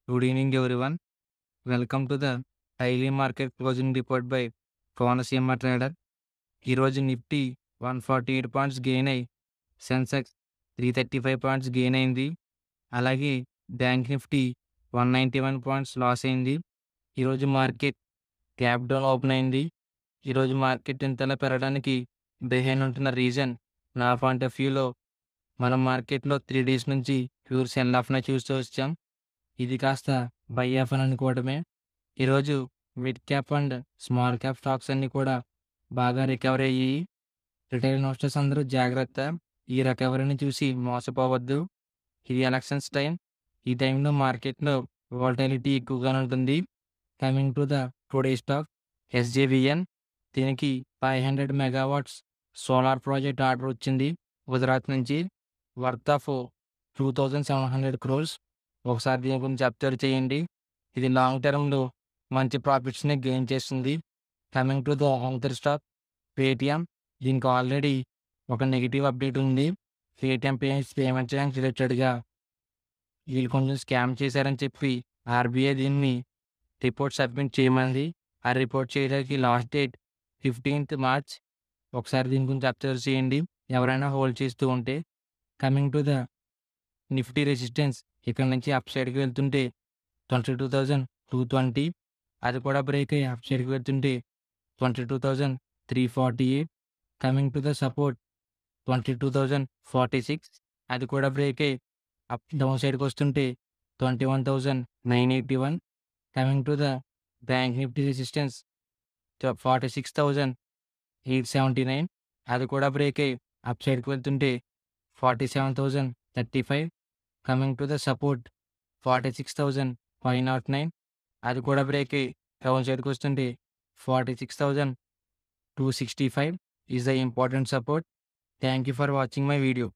Good evening, everyone. Welcome to the daily market closing report by Konaseema trader. ఈరోజు Nifty 148 points gain అయి Sensex 335 points gain అయింది. అలాగే bank Nifty 191 points loss అయింది. ఈరోజు market gap down open అయింది. ఈరోజు market ఇంతలా పెరగడానికి బిహైండ్ ఉంటున్న రీజన్ నా పాయింట్ ఆఫ్ వ్యూలో మనం మార్కెట్లో 3 డేస్ నుంచి ప్యూర్ సెల్ ఆఫ్నే చూస్తూ వచ్చాం. ఇది కాస్త బై ఆఫ్ అని అనుకోవడమే. ఈరోజు mid cap and small cap stocks అన్నీ కూడా బాగా రికవరీ అయ్యాయి. రిటైల్ ఇన్వెస్టర్స్ అందరూ జాగ్రత్త. ఈ రికవరీని చూసి మోసపోవద్దు. ఇది ఎలక్షన్స్ టైం. ఈ టైంలో మార్కెట్లో వాలటిలిటీ ఎక్కువగా ఉంటుంది. Coming to the today stock SJVN. దీనికి 500 మెగావాట్స్ సోలార్ ప్రాజెక్ట్ ఆర్డర్ వచ్చింది గుజరాత్ నుంచి, వర్త్ ఆఫ్ 2700 crores. ఒకసారి దీని గురించి అబ్జర్వ్ చేయండి. ఇది లాంగ్ టర్మ్లో మంచి ప్రాఫిట్స్ని గెయిన్ చేస్తుంది. Coming to the another stock Paytm. దీనికి ఆల్రెడీ ఒక నెగిటివ్ అప్డేట్ ఉంది. పేటిఎం పేమెంట్ చేయడానికి రిలేటెడ్గా వీళ్ళు కొంచెం స్కామ్ చేశారని చెప్పి ఆర్బీఐ దీన్ని రిపోర్ట్ సబ్మిట్ చేయమంది. ఆ రిపోర్ట్ చేయడానికి లాస్ట్ డేట్ 15th March. ఒకసారి దీని గురించి అబ్జర్వ్ చేయండి ఎవరైనా హోల్డ్ చేస్తూ ఉంటే. Coming to the Nifty resistance. ఇక్కడ నుంచి అప్ సైడ్కి వెళ్తుంటే 22,220. అది కూడా బ్రేక్ అయ్యి అప్ సైడ్కి వెళ్తుంటే 22,348. Coming to the support 22,046. అది కూడా బ్రేక్ అయ్యి అప్ డౌన్ సైడ్కి వస్తుంటే 21,981. Coming to the bank Nifty resistance 46,879. అది కూడా బ్రేక్ అయ్యి అప్ సైడ్కి వెళ్తుంటే 47,035. Coming to the support 46,509. అది కూడా బ్రేక్ అయ్యి డౌన్ సైడ్కి వస్తుంటే 46,265 is the important support. Thank you for watching my video.